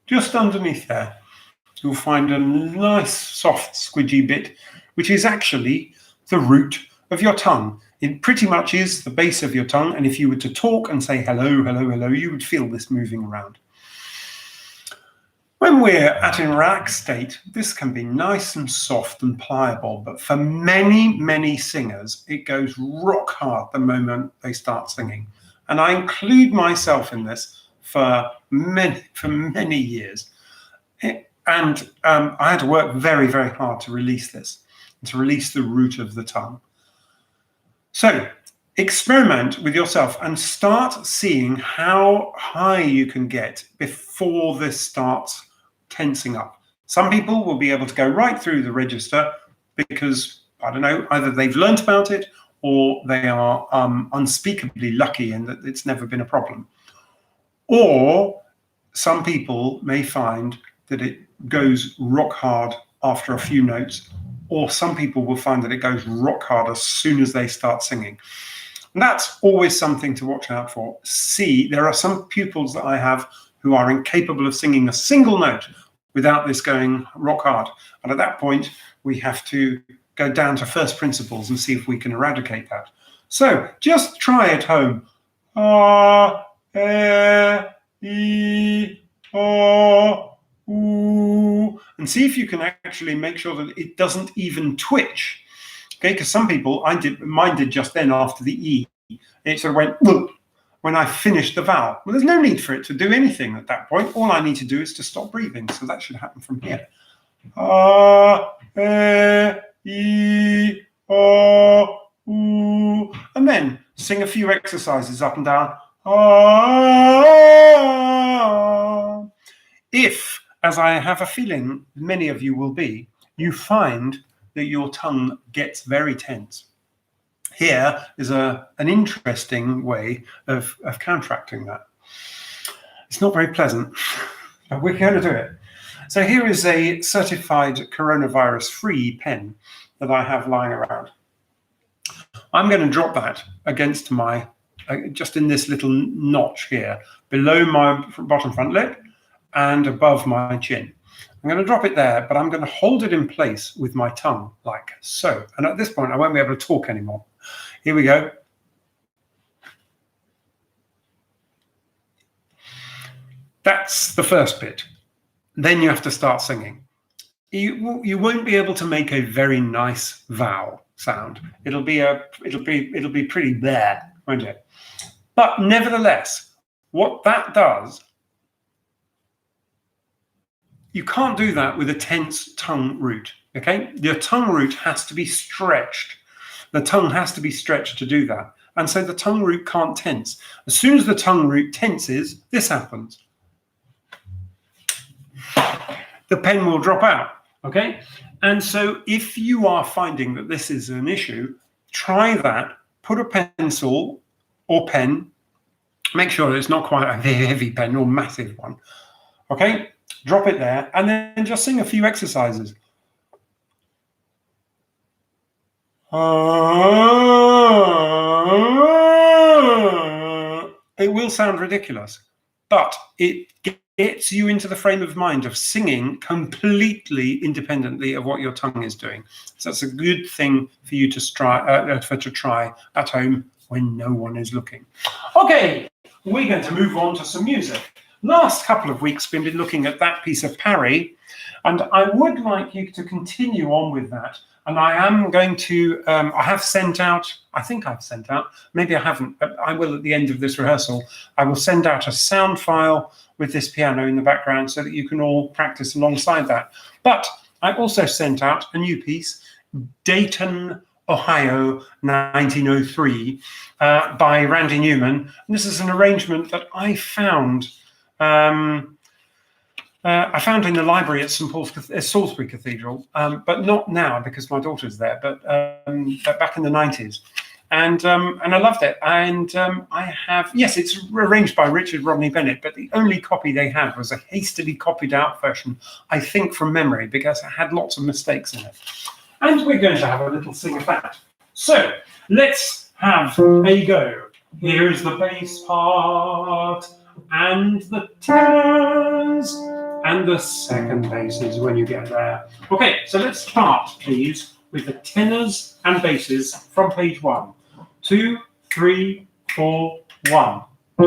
Just underneath there, you'll find a nice, soft, squidgy bit, which is actually the root of your tongue. It pretty much is the base of your tongue, and if you were to talk and say hello, hello, hello, you would feel this moving around. When we're at a relaxed state, this can be nice and soft and pliable, but for many, many singers, it goes rock hard the moment they start singing. And I include myself in this for many years. And I had to work very, very hard to release this, to release the root of the tongue. So experiment with yourself and start seeing how high you can get before this starts tensing up. Some people will be able to go right through the register because, I don't know, either they've learnt about it or they are unspeakably lucky in that it's never been a problem. Or some people may find that it goes rock hard after a few notes, or some people will find that it goes rock hard as soon as they start singing. And that's always something to watch out for. There are some pupils that I have who are incapable of singing a single note without this going rock hard. And at that point, we have to go down to first principles and see if we can eradicate that. So just try at home. A, E, O, U, and see if you can actually make sure that it doesn't even twitch. Okay, because some people, mine did just then after the E, It sort of went whoop when I finished the vowel. Well, there's no need for it to do anything at that point. All I need to do is to stop breathing. So that should happen from here. And then sing a few exercises up and down. If, as I have a feeling many of you will be, you find that your tongue gets very tense, here is an interesting way of counteracting that. It's not very pleasant, but we're going to do it. So here is a certified coronavirus-free pen that I have lying around. I'm going to drop that against my, just in this little notch here, below my bottom front lip and above my chin. I'm going to drop it there, but I'm going to hold it in place with my tongue, like so. And at this point, I won't be able to talk anymore. Here we go. That's the first bit. Then you have to start singing. You won't be able to make a very nice vowel sound. It'll be pretty there, won't it? But nevertheless, what that does, you can't do that with a tense tongue root. Okay, your tongue root has to be stretched. The tongue has to be stretched to do that, and so the tongue root can't tense. As soon as the tongue root tenses, this happens. The pen will drop out. Okay, and so if you are finding that this is an issue, try that. Put a pencil or pen. Make sure it's not quite a very heavy pen or massive one. Okay, drop it there, and then just sing a few exercises. It will sound ridiculous, but it gets you into the frame of mind of singing completely independently of what your tongue is doing. So that's a good thing for you to try at home when no one is looking. Okay, we're going to move on to some music. Last couple of weeks we've been looking at that piece of Parry, and I would like you to continue on with that. And I am going to, I have sent out, I think I've sent out, maybe I haven't, but I will at the end of this rehearsal. I will send out a sound file with this piano in the background so that you can all practice alongside that. But I also sent out a new piece, Dayton, Ohio, 1903, by Randy Newman. And this is an arrangement that I found in the library at St Paul's, Salisbury Cathedral, but not now because my daughter's there, but back in the 90s. And I loved it. And I have, yes, it's arranged by Richard Rodney Bennett, but the only copy they had was a hastily copied out version, I think from memory, because it had lots of mistakes in it. And we're going to have a little sing of that. So let's have a go. Here's the bass part and the tenors and the second basses when you get there. Okay, so let's start, please, with the tenors and basses from page 1. 2, 3, 4, 1. 2,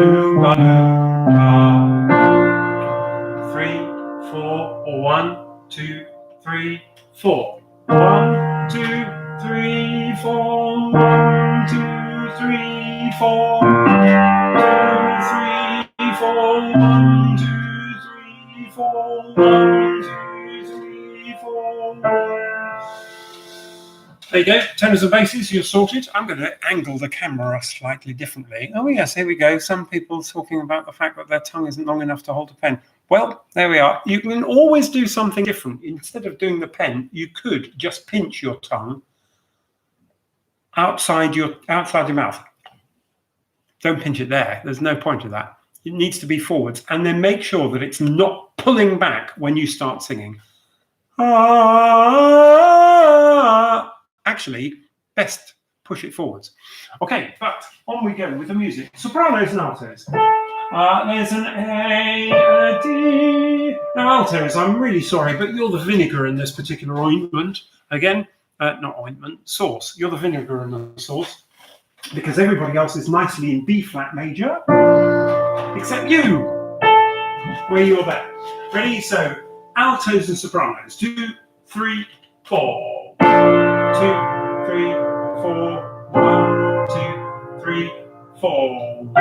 3, 4, 1, 2, 3, 4. 1, 2, 3, 4. 1, 2, 3, 4. 2, 3, 4. 1, 2, 3, 4. 1, 2, 3, 4. There you go, tenors and basses, you're sorted. I'm going to angle the camera slightly differently. Oh yes, here we go. Some people talking about the fact that their tongue isn't long enough to hold a pen. Well, there we are. You can always do something different. Instead of doing the pen, you could just pinch your tongue outside your mouth. Don't pinch it there. There's no point to that. It needs to be forwards, and then make sure that it's not pulling back when you start singing. Actually, best push it forwards. Okay, but on we go with the music. Sopranos and altos. There's an A, a D. Now, altos, I'm really sorry, but you're the vinegar in this particular ointment. Again, not ointment, sauce. You're the vinegar in the sauce, because everybody else is nicely in B flat major, except you, where you're there. Ready? So, altos and sopranos. 2, 3, 4. 2, 3, 4. 1, 2, 3, 4.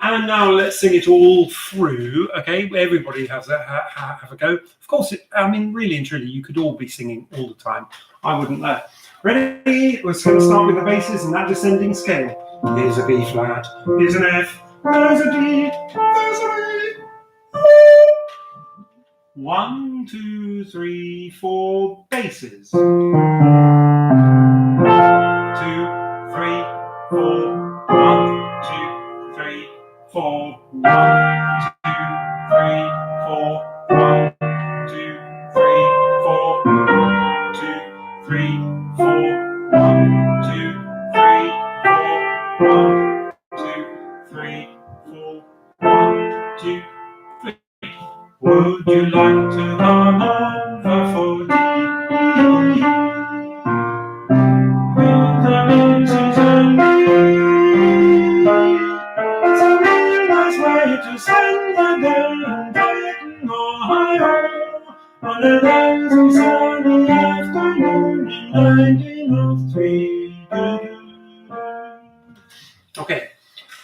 And now let's sing it all through. Okay, everybody has have a go. Of course, I mean, really and truly, you could all be singing all the time. I wouldn't know. Ready? We're going to start with the basses and that descending scale. Here's a B flat. Here's an F. There's a D. There's a E. 1, 2, 3, 4 basses. 2, 3, 4. 1, 2, 3, 4. 1, 2, 3, 4. 1, 2, 3, 4. 2, 3, 4. 1, 2, 3, 4. 1, 2, 3, 4. 1, 2, 3. Would you like to come over for tea? With the missus and me. It's a real nice way to spend the day in Dayton, Ohio, on a lazy sunny afternoon in 1903. Okay.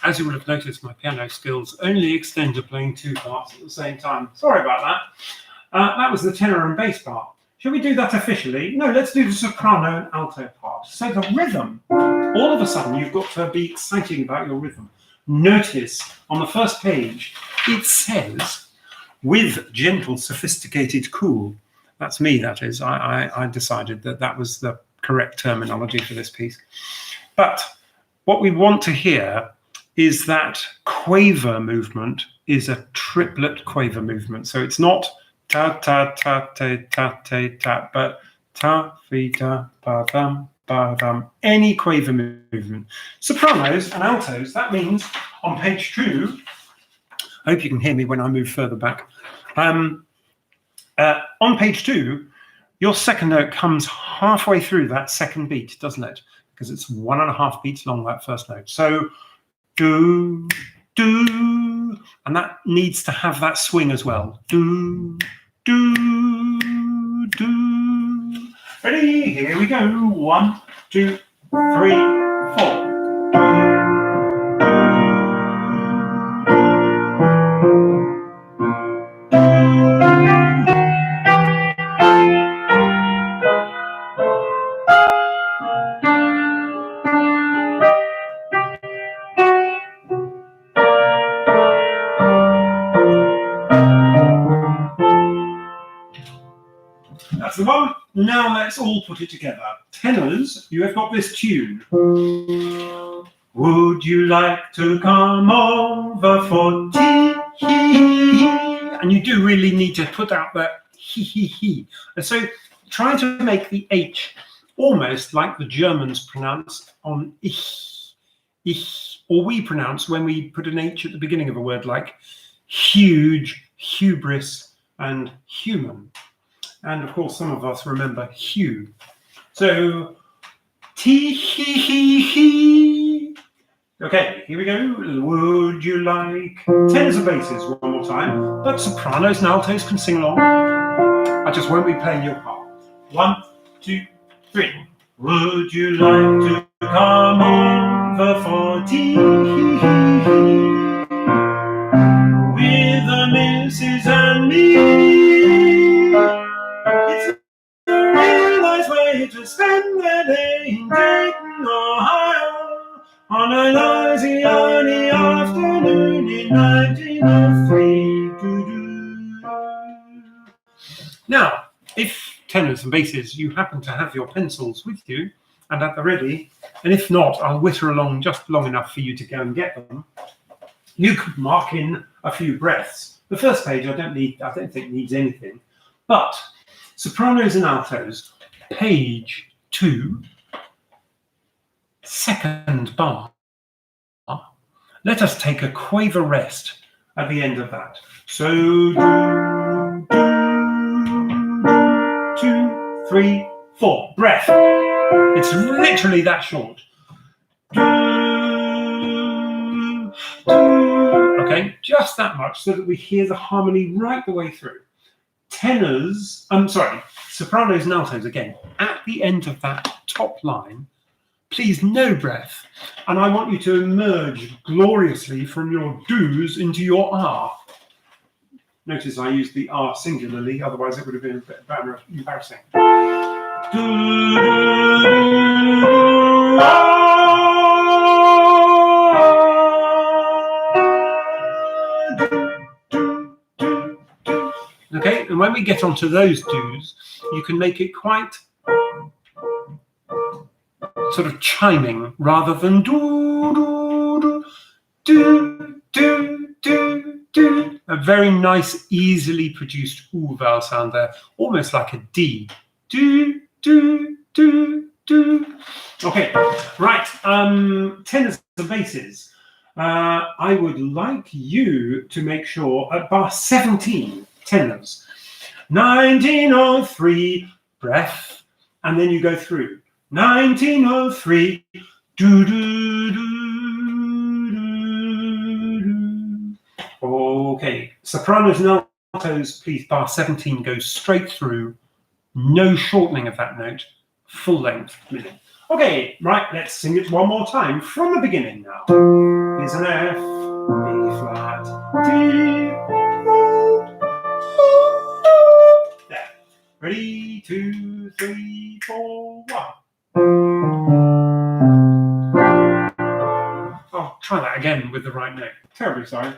As you will have noticed, my piano skills only extend to playing 2 parts at the same time. Sorry about that. That was the tenor and bass part. Shall we do that officially? No, let's do the soprano and alto part. So the rhythm, all of a sudden you've got to be exciting about your rhythm. Notice on the first page, it says, with gentle, sophisticated, cool. That's me, that is. I decided that that was the correct terminology for this piece. But what we want to hear is that quaver movement is a triplet quaver movement. So it's not ta ta ta ta ta ta ta, but ta fi ta ba dum, any quaver movement. Sopranos and altos, that means on page 2, I hope you can hear me when I move further back. On page 2, your second note comes halfway through that second beat, doesn't it? Because it's 1.5 beats long, that first note. So do, do, and that needs to have that swing as well. Do, do, do. Ready? Here we go. 1, 2, 3, 4. That's the one. Now let's all put it together. Tenors, you have got this tune. Would you like to come over for tea? And you do really need to put out that he. And so try to make the H almost like the Germans pronounce on ich, or we pronounce when we put an H at the beginning of a word like huge, hubris, and human. And of course, some of us remember Hugh. So, tee-hee-hee-hee. Okay, here we go. Would you like tenors and basses one more time? But sopranos and altos can sing along. I just won't be playing your part. 1, 2, 3. Would you like to come over for tea? With the missus and me. It's a real nice way to spend the day in Dayton, Ohio, on a lazy, sunny afternoon in 1903. Now, if tenors and basses, you happen to have your pencils with you and at the ready, and if not, I'll witter along just long enough for you to go and get them. You could mark in a few breaths. The first page I don't think needs anything, but sopranos and altos, page 2, second bar. Let us take a quaver rest at the end of that. So do, 2, 3, 4. Breath. It's literally that short. Okay, just that much so that we hear the harmony right the way through. Tenors, sopranos and altos again, at the end of that top line, please no breath. And I want you to emerge gloriously from your do's into your R. Notice I used the R singularly, otherwise it would have been a bit embarrassing. Okay, and when we get onto those do's, you can make it quite sort of chiming rather than do, do, do, do, do, do. A very nice, easily produced ooh vowel sound there, almost like a D. Do, do, do, do. Okay, right, tenors and basses. I would like you to make sure at bar 17, tenors, 1903, breath, and then you go through. 1903, do, do, do, do, do. Okay, sopranos and altos, please, bar 17 goes straight through, no shortening of that note, full length minute. Okay, right, let's sing it one more time from the beginning now. Here's an F, B flat, D, there. Ready, 2, 3, 4, 1. Oh, try that again with the right note. Terribly sorry.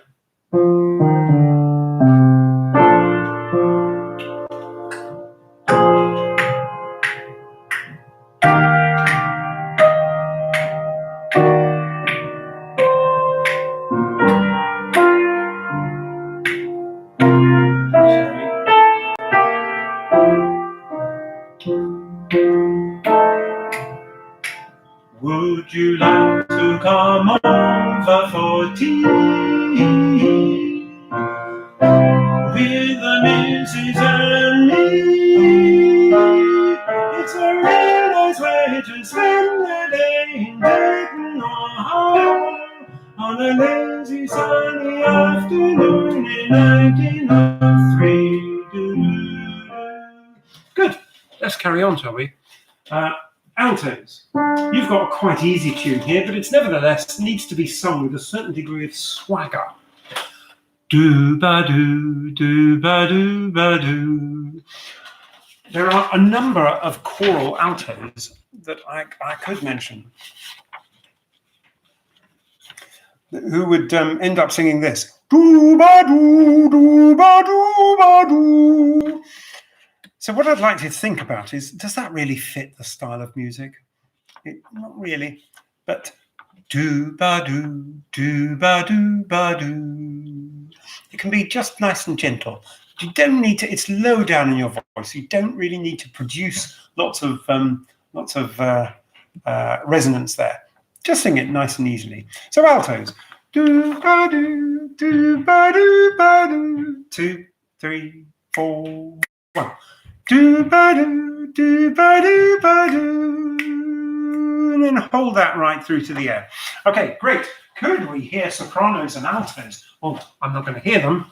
Would you like to come over for tea with the missus and me? It's a real nice way to spend the day in Dayton or Hull on a lazy sunny afternoon in 1903. Good. Let's carry on, shall we? Altos. You've got a quite easy tune here, but it's nevertheless needs to be sung with a certain degree of swagger. Do ba do, do ba do ba do. There are a number of choral altos that I could mention who would end up singing this. Do ba do, do ba do ba do. So what I'd like to think about is, does that really fit the style of music? Not really, but do ba do, do ba do ba do. It can be just nice and gentle. You don't need to. It's low down in your voice. You don't really need to produce lots of resonance there. Just sing it nice and easily. So altos. Do ba do, do ba do ba do. 2, 3, 4, 1. Do ba do, do ba do ba do. And then hold that right through to the air. Okay, great. Could we hear sopranos and altos? Well, I'm not going to hear them,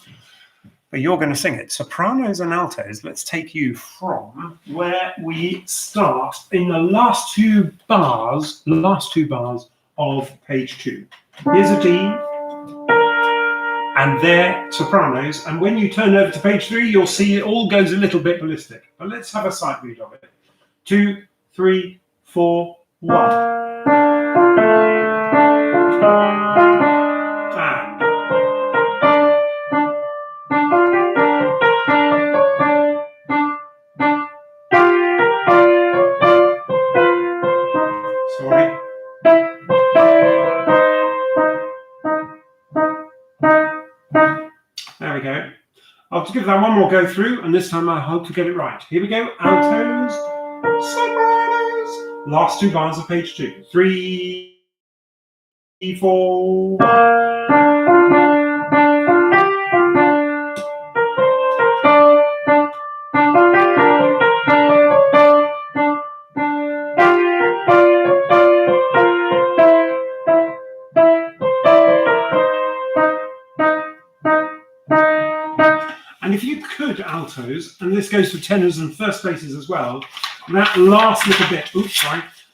but you're going to sing it. Sopranos and altos, let's take you from where we start in the last two bars of page 2. Here's a D, and they're sopranos. And when you turn over to page 3, you'll see it all goes a little bit ballistic. But let's have a sight read of it. 2, 3, 4, 1. And. Sorry. There we go. I'll just give that one more go through, and this time I hope to get it right. Here we go. Altos, sopranos. Last two bars of page 2. 3, 4, 1. good, altos, and this goes for tenors and first basses as well. That last little bit,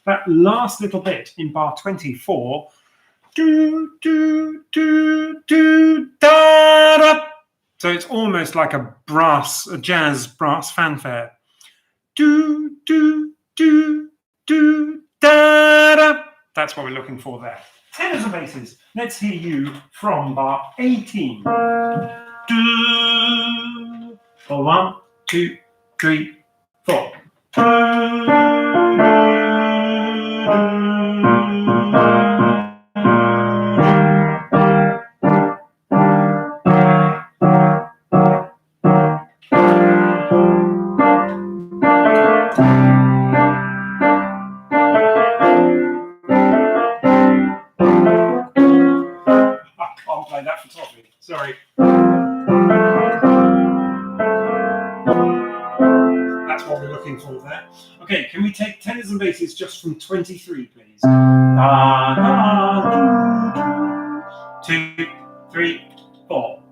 that last little bit in bar 24, do, do, do, do, da, da. So it's almost like a jazz brass fanfare. Do, do, do, do, da, da. That's what we're looking for there. Tenors and basses. Let's hear you from bar 18. Do. For 1, 2, 3, 4. That for toffee. Sorry. That's what we're looking for there. Okay, can we take tenors and basses just from 23, please? Da, da, do, do. 2, 3, 4.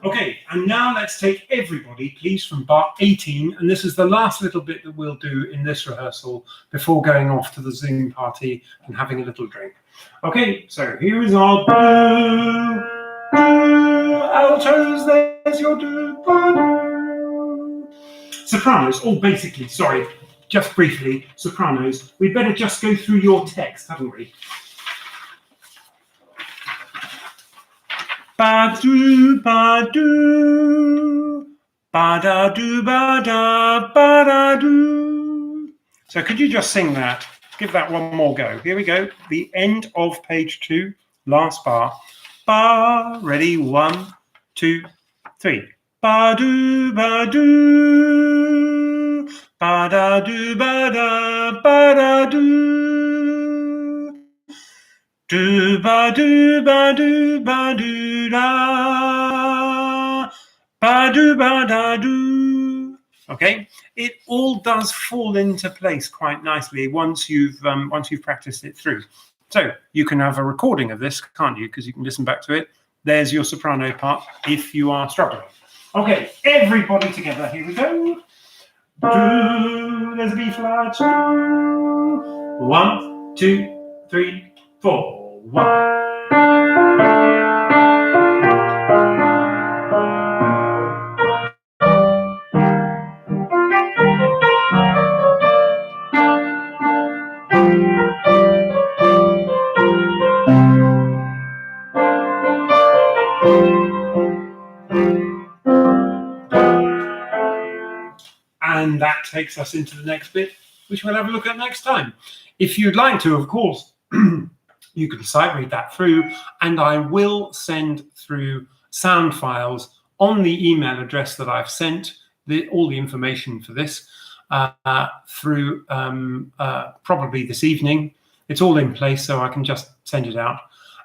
Okay, and now let's take everybody, please, from bar 18, and this is the last little bit that we'll do in this rehearsal before going off to the Zoom party and having a little drink. Okay, so here is our do, altos, there's your do, do. Sopranos, basically, sorry, just briefly, sopranos, we'd better just go through your text, haven't we? Ba-do, ba-do, ba-da-do, ba-da, ba-da-do. So could you just sing that? Give that one more go. Here we go. The end of page 2, last bar. Ba, ready, 1, 2, 3. Ba-do, ba-do, ba-da-do, ba-da, ba-da-do. Do ba do ba do ba do da ba do ba da do. Okay, it all does fall into place quite nicely once you've practiced it through. So you can have a recording of this, can't you? Because you can listen back to it. There's your soprano part if you are struggling. Okay, everybody together. Here we go. Do, there's a B flat. 1, 2, 3, 4. 1. And that takes us into the next bit, which we'll have a look at next time. If you'd like to, of course, you can sight read that through, and I will send through sound files on the email address that I've sent all the information for this through probably this evening. It's all in place, so I can just send it out.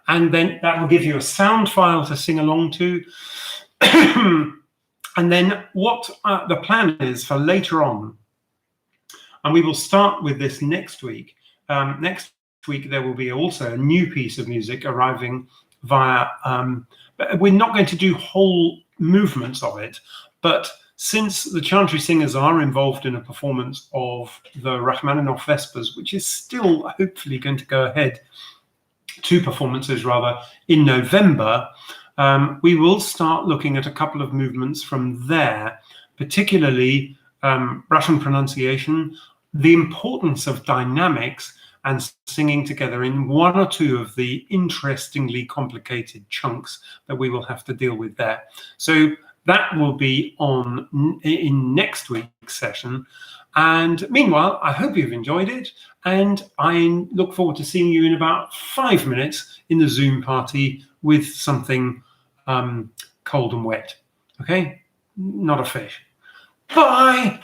And then that will give you a sound file to sing along to. And then what the plan is for later on, and we will start with this next week. Next week there will be also a new piece of music arriving via, but we're not going to do whole movements of it, but since the Chantry singers are involved in a performance of the Rachmaninoff Vespers, which is still hopefully going to go ahead, 2 performances rather, in November, we will start looking at a couple of movements from there, particularly Russian pronunciation, the importance of dynamics, and singing together in 1 or 2 of the interestingly complicated chunks that we will have to deal with there. So that will be in next week's session. And meanwhile, I hope you've enjoyed it, and I look forward to seeing you in about 5 minutes in the Zoom party with something cold and wet. Okay? Not a fish. Bye!